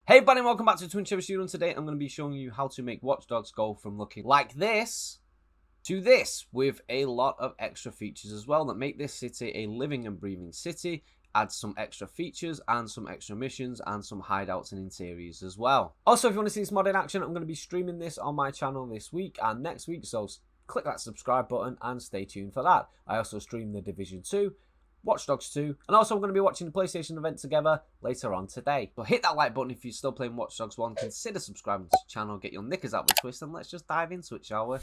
Hey everybody, welcome back to Twin Cherry Studio, and today I'm going to be showing you how to make Watch Dogs go from looking like this to this, with a lot of extra features as well that make this city a living and breathing city, add some extra features and some extra missions and some hideouts and interiors as well. Also, if you want to see this mod in action, I'm going to be streaming this on my channel this week and next week, so click that subscribe button and stay tuned for that. I also stream The Division 2, Watch Dogs 2, and also I'm going to be watching the PlayStation event together later on today. So hit that like button if you're still playing Watch Dogs 1, consider subscribing to the channel, get your knickers out with a twist, and let's just dive into it, shall we?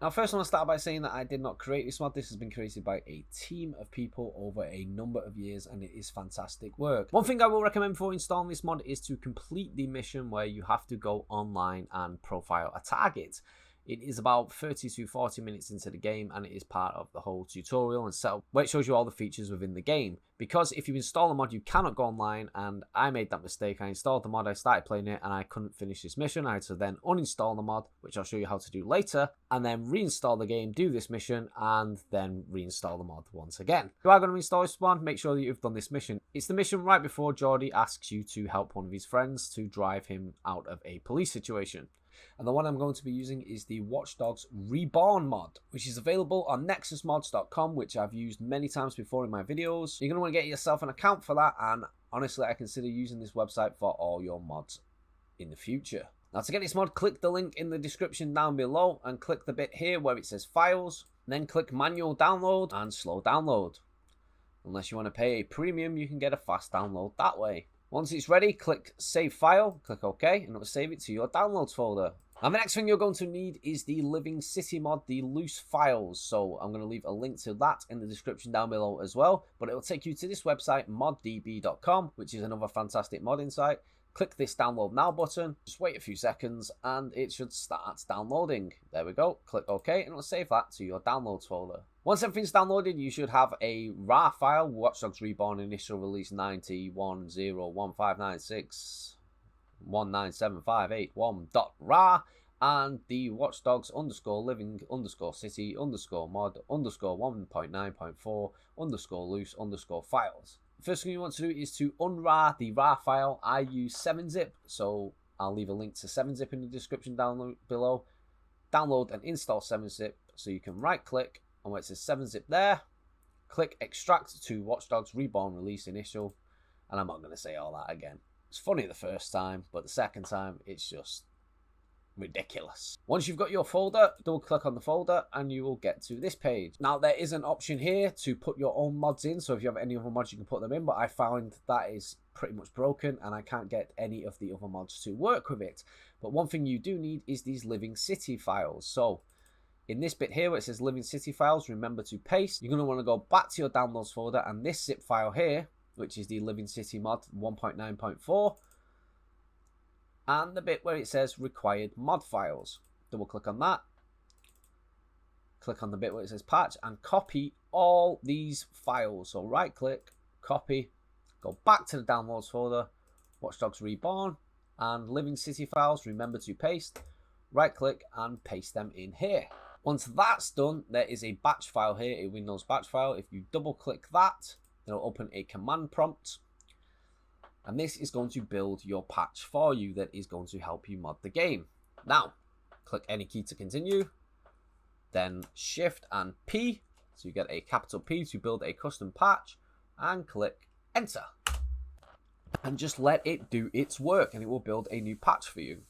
Now first I want to start by saying that I did not create this mod. This has been created by a team of people over a number of years and it is fantastic work. One thing I will recommend before installing this mod is to complete the mission where you have to go online and profile a target. It is about 30 to 40 minutes into the game and it is part of the whole tutorial and setup where it shows you all the features within the game. Because if you install a mod, you cannot go online, and I made that mistake. I installed the mod, I started playing it, and I couldn't finish this mission. I had to then uninstall the mod, which I'll show you how to do later, and then reinstall the game, do this mission, and then reinstall the mod once again. If you are going to install this mod, make sure that you've done this mission. It's the mission right before Jordy asks you to help one of his friends to drive him out of a police situation. And the one I'm going to be using is the Watch Dogs Reborn mod, which is available on nexusmods.com, which I've used many times before in my videos. You're going to want to get yourself an account for that, and honestly, I consider using this website for all your mods in the future. Now, to get this mod, click the link in the description down below and click the bit here where it says Files, then click Manual Download and Slow Download. Unless you want to pay a premium, you can get a fast download that way. Once it's ready, click Save File, click OK, and it will save it to your Downloads folder. And the next thing you're going to need is the Living City mod, the loose files. So I'm going to leave a link to that in the description down below as well. But it will take you to this website, moddb.com, which is another fantastic modding site. Click this download now button, just wait a few seconds and it should start downloading. There we go, click OK and it'll save that to your downloads folder. Once everything's downloaded, you should have a RAR file, Watch Dogs Reborn initial release 90.10.1596.197581.rar and the Watch Dogs _living _city _mod _ 1.9.4 _ loose _ files. First thing you want to do is to unrar the RAR file. I use 7-zip, so I'll leave a link to 7-zip in the description down below. Download and install 7-zip, so you can right click and where it says 7-zip there, click extract to Watch Dogs Reborn release initial, and I'm not going to say all that again. It's funny the first time, but the second time it's just ridiculous. Once you've got your folder, double click on the folder and you will get to this page. Now there is an option here to put your own mods in, so if you have any other mods you can put them in, but I found that is pretty much broken and I can't get any of the other mods to work with it. But one thing you do need is these Living City files. So in this bit here where it says Living City files, remember to paste. You're going to want to go back to your downloads folder and this zip file here, which is the Living City mod 1.9.4, and the bit where it says required mod files. Double click on that. Click on the bit where it says patch and copy all these files. So right click, copy, go back to the downloads folder, Watch Dogs Reborn and Living City files, remember to paste. Right click and paste them in here. Once that's done, there is a batch file here, a Windows batch file. If you double click that, it'll open a command prompt. And this is going to build your patch for you that is going to help you mod the game. Now, click any key to continue, then Shift and P, so you get a capital P to build a custom patch, and click Enter. And just let it do its work, and it will build a new patch for you.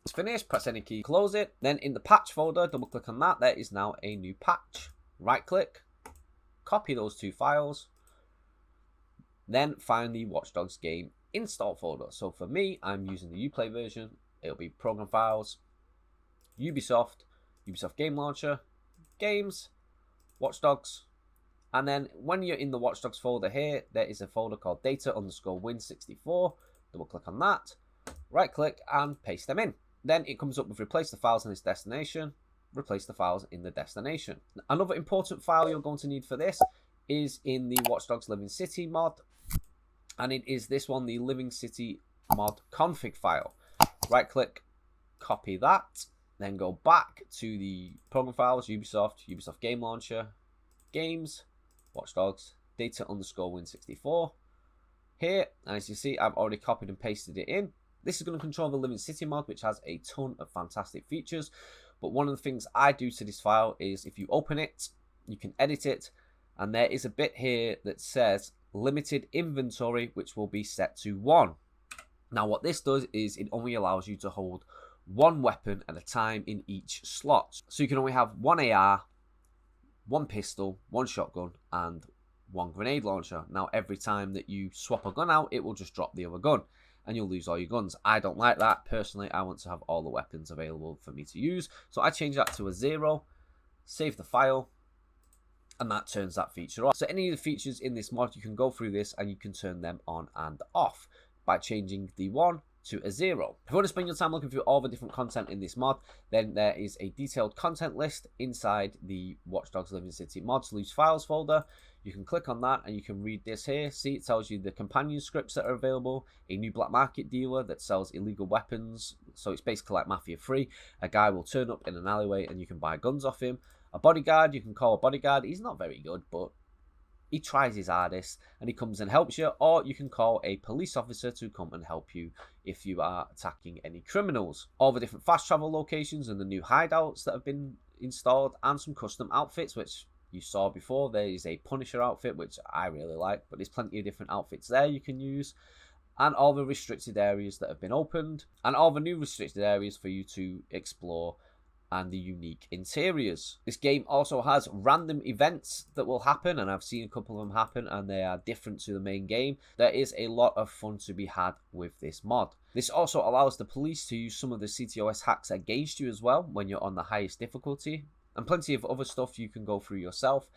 It's finished, press any key, close it. Then in the patch folder, double click on that, there is now a new patch. Right click, copy those two files, then find the Watch Dogs game install folder. So for me, I'm using the Uplay version. It'll be program files, Ubisoft Game Launcher, games, Watch Dogs. And then when you're in the Watch Dogs folder here, there is a folder called data _ win64. Double click on that, right click and paste them in. Then it comes up with replace the files in its destination, replace the files in the destination. Another important file you're going to need for this is in the Watch Dogs Living City mod, and it is this one, the Living City mod config file. Right click, copy that, then go back to the program files, Ubisoft Game Launcher, Games, Watch Dogs, Data underscore Win64. Here, and as you see, I've already copied and pasted it in. This is going to control the Living City mod, which has a ton of fantastic features. But one of the things I do to this file is if you open it, you can edit it. And there is a bit here that says limited inventory, which will be set to 1. Now what this does is it only allows you to hold one weapon at a time in each slot. So you can only have one AR, one pistol, one shotgun, and one grenade launcher. Now every time that you swap a gun out, it will just drop the other gun and you'll lose all your guns. I don't like that. Personally, I want to have all the weapons available for me to use. So I change that to a 0, save the file, and that turns that feature off. So any of the features in this mod, you can go through this and you can turn them on and off by changing the 1 to a 0. If you want to spend your time looking through all the different content in this mod, then there is a detailed content list inside the Watch Dogs Living City mods loose files folder. You can click on that and you can read this here. See, it tells you the companion scripts that are available, a new black market dealer that sells illegal weapons. So it's basically like Mafia 3. A guy will turn up in an alleyway and you can buy guns off him. A bodyguard, you can call a bodyguard. He's not very good, but he tries his hardest and he comes and helps you. Or you can call a police officer to come and help you if you are attacking any criminals. All the different fast travel locations and the new hideouts that have been installed, and some custom outfits, which you saw before. There is a Punisher outfit, which I really like, but there's plenty of different outfits there you can use. And all the restricted areas that have been opened, and all the new restricted areas for you to explore, and the unique interiors. This game also has random events that will happen, and I've seen a couple of them happen, and they are different to the main game. There is a lot of fun to be had with this mod. This also allows the police to use some of the CTOS hacks against you as well when you're on the highest difficulty, and plenty of other stuff you can go through yourself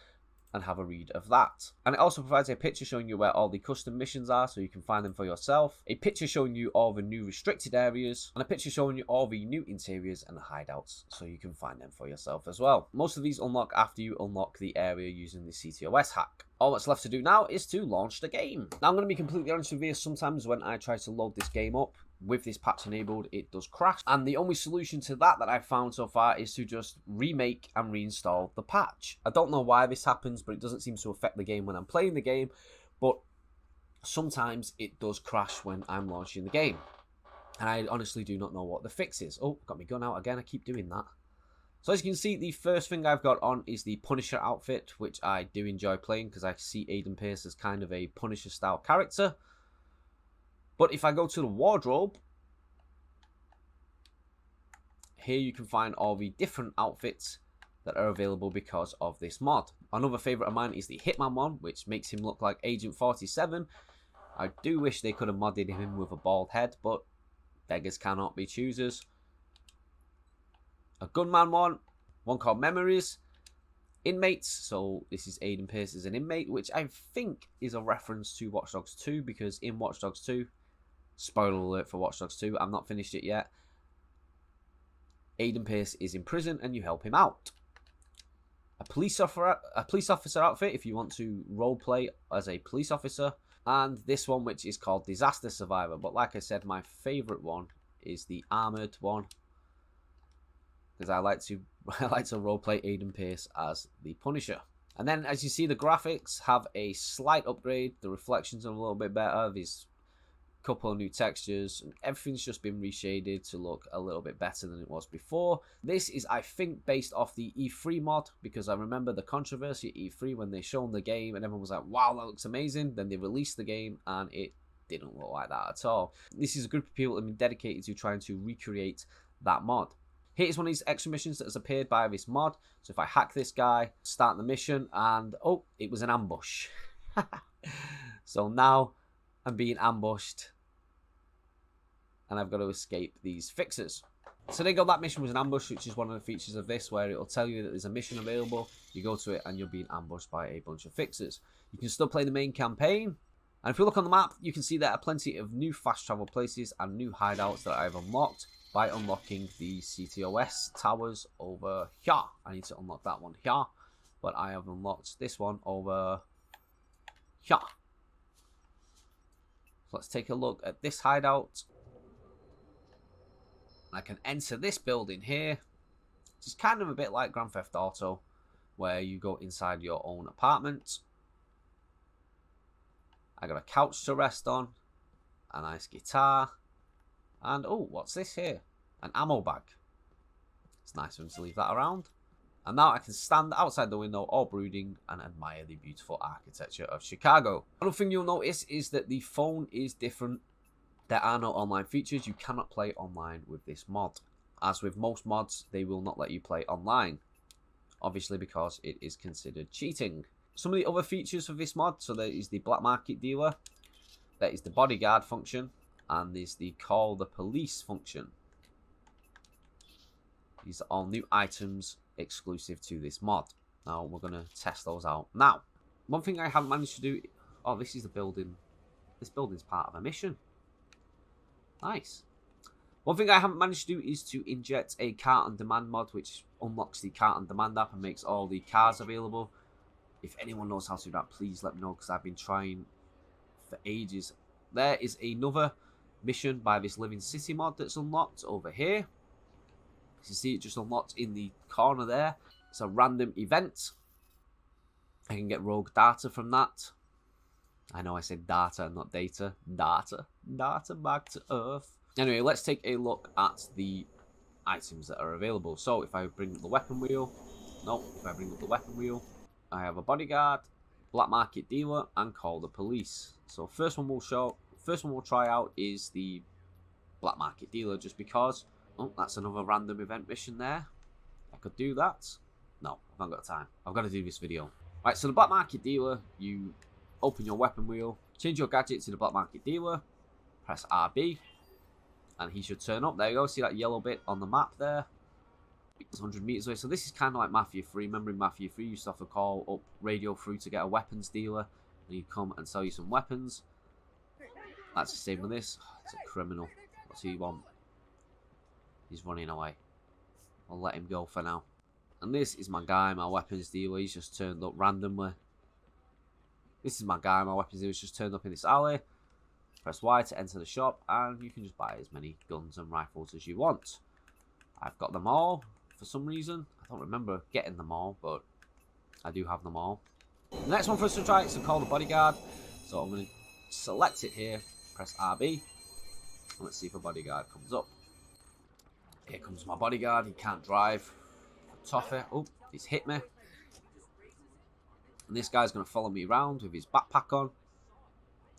and have a read of that. And it also provides a picture showing you where all the custom missions are, so you can find them for yourself, a picture showing you all the new restricted areas, and a picture showing you all the new interiors and the hideouts, so you can find them for yourself as well. Most of these unlock after you unlock the area using the CTOS hack. All that's left to do now is to launch the game. Now I'm going to be completely honest with you, sometimes when I try to load this game up, with this patch enabled, it does crash, and the only solution to that I've found so far is to just remake and reinstall the patch. I don't know why this happens, but it doesn't seem to affect the game when I'm playing the game, but sometimes it does crash when I'm launching the game, and I honestly do not know what the fix is. Oh, got my gun out again. I keep doing that. So as you can see, the first thing I've got on is the Punisher outfit, which I do enjoy playing because I see Aiden Pearce as kind of a Punisher style character. But if I go to the wardrobe, here you can find all the different outfits that are available because of this mod. Another favourite of mine is the Hitman one, which makes him look like Agent 47. I do wish they could have modded him with a bald head, but beggars cannot be choosers. A Gunman one called Memories. Inmates, so this is Aiden Pearce as an inmate, which I think is a reference to Watch Dogs 2, because in Watch Dogs 2, spoiler alert for Watch Dogs 2, I've not finished it yet, Aiden Pearce is in prison and you help him out. A police officer outfit if you want to roleplay as a police officer, and this one which is called Disaster Survivor, but like I said, my favourite one is the armoured one, because I like to roleplay Aiden Pearce as the Punisher. And then as you see, the graphics have a slight upgrade, the reflections are a little bit better, there's couple of new textures, and everything's just been reshaded to look a little bit better than it was before. This is, I think, based off the E3 mod, because I remember the controversy at E3 when they shown the game and everyone was like, wow, that looks amazing. Then they released the game and it didn't look like that at all. This is a group of people that have been dedicated to trying to recreate that mod. Here's one of these extra missions that has appeared by this mod. So if I hack this guy, start the mission, and oh, it was an ambush. So now I'm being ambushed and I've got to escape these fixers. So there you go, that mission was an ambush, which is one of the features of this, where it'll tell you that there's a mission available, you go to it and you're being ambushed by a bunch of fixers. You can still play the main campaign, and if you look on the map, you can see there are plenty of new fast travel places and new hideouts that I've unlocked by unlocking the CTOS towers over here. I need to unlock that one here, but I have unlocked this one over here. So let's take a look at this hideout. I can enter this building here. It's kind of a bit like Grand Theft Auto, where you go inside your own apartment. I got a couch to rest on, a nice guitar, and oh, what's this here? An ammo bag. It's nice of them to leave that around. And now I can stand outside the window, all brooding, and admire the beautiful architecture of Chicago. Another thing you'll notice is that the phone is different. There are no online features. You cannot play online with this mod. As with most mods, they will not let you play online. Obviously because it is considered cheating. Some of the other features of this mod, so there is the black market dealer, there is the bodyguard function, and there's the call the police function. These are all new items exclusive to this mod. Now we're going to test those out. Now, one thing I haven't managed to do... Oh, this is the building. This building's part of a mission. Nice. One thing I haven't managed to do is to inject a car on demand mod, which unlocks the car on demand app and makes all the cars available. If anyone knows how to do that, please let me know, because I've been trying for ages. There is another mission by this Living City mod that's unlocked over here. As you see, it just unlocked in the corner there. It's a random event. I can get rogue data from that. I know I said data, not data. Data. Data back to Earth. Anyway, let's take a look at the items that are available. So if I bring up the weapon wheel. Nope, if I bring up the weapon wheel. I have a bodyguard, black market dealer, and call the police. So first one we'll try out is the black market dealer, just because. Oh, that's another random event mission there. I could do that. No, I've not got time. I've got to do this video. Right, so the black market dealer, you open your weapon wheel, change your gadget to the black market dealer, press RB, and he should turn up. There you go, see that yellow bit on the map there? It's 100 meters away. So this is kind of like Mafia 3. Remember in Mafia 3, you used to have to call up radio through to get a weapons dealer, and he'd come and sell you some weapons. That's the same with this. It's a criminal. What's he want? He's running away. I'll let him go for now. And this is my guy, my weapons dealer. He's just turned up randomly. This is my guy, my weapons dealer. He's just turned up in this alley. Press Y to enter the shop, and you can just buy as many guns and rifles as you want. I've got them all for some reason. I don't remember getting them all, but I do have them all. The next one for us to try is to call the bodyguard. So I'm going to select it here, press RB, and let's see if a bodyguard comes up. Here comes my bodyguard. He can't drive. Toffee. Oh, he's hit me. And this guy's going to follow me around with his backpack on.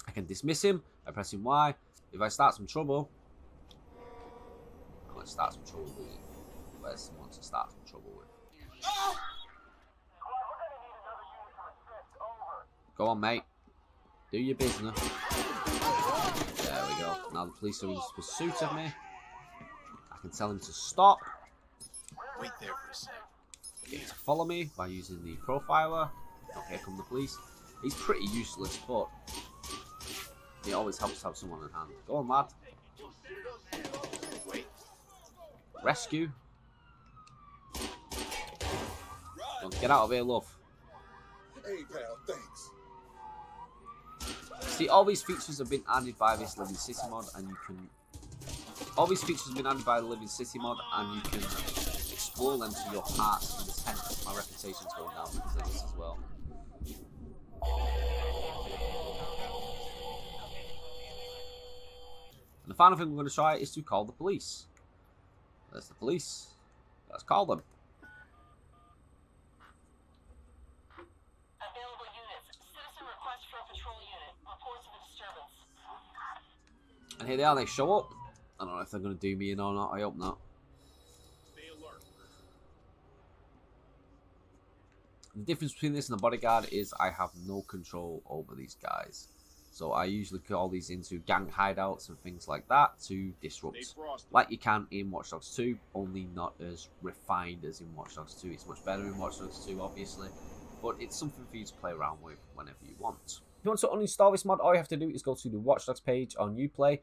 I can dismiss him by pressing Y. If I start some trouble... Let's start some trouble with him. Where's someone to start some trouble with? Go on, mate. Do your business. There we go. Now the police are in pursuit of me. I can tell him to stop. Wait there for a sec. Get him to follow me by using the profiler. Oh, here come the police. He's pretty useless, but it always helps to have someone in hand. Go on, lad. Wait. Rescue. Don't get out of here, love. Hey, pal, thanks. See, all these features have been added by this Living City mod, and you can... All these features have been added by the Living City mod, and you can explore them to your heart's content. My reputation's going down because of this as well. And the final thing we're going to try is to call the police. There's the police. Let's call them. Available units. Citizen request for a patrol unit. Reports of a disturbance. And here they are. They show up. I don't know if they're going to do me in or not. I hope not. Stay alert. The difference between this and the bodyguard is I have no control over these guys. So I usually call these into gang hideouts and things like that to disrupt. Like you can in Watch Dogs 2, only not as refined as in Watch Dogs 2. It's much better in Watch Dogs 2, obviously. But it's something for you to play around with whenever you want. If you want to uninstall this mod, all you have to do is go to the Watch Dogs page on Uplay.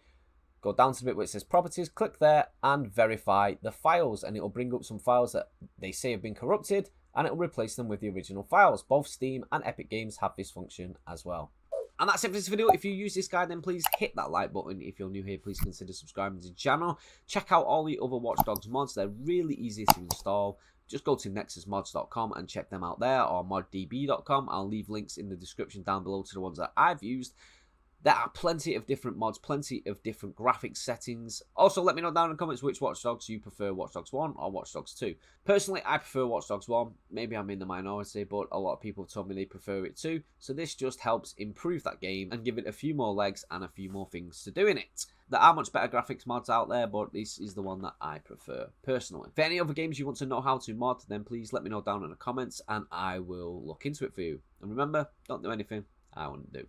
Go down to the bit where it says properties, click there and verify the files. And it will bring up some files that they say have been corrupted. And it will replace them with the original files. Both Steam and Epic Games have this function as well. And that's it for this video. If you use this guide, then please hit that like button. If you're new here, please consider subscribing to the channel. Check out all the other Watch Dogs mods. They're really easy to install. Just go to nexusmods.com and check them out there, or moddb.com. I'll leave links in the description down below to the ones that I've used. There are plenty of different mods, plenty of different graphics settings. Also, let me know down in the comments which Watch Dogs you prefer, Watch Dogs 1 or Watch Dogs 2. Personally, I prefer Watch Dogs 1. Maybe I'm in the minority, but a lot of people have told me they prefer it too. So this just helps improve that game and give it a few more legs and a few more things to do in it. There are much better graphics mods out there, but this is the one that I prefer personally. For any other games you want to know how to mod, then please let me know down in the comments and I will look into it for you. And remember, don't do anything I wouldn't do.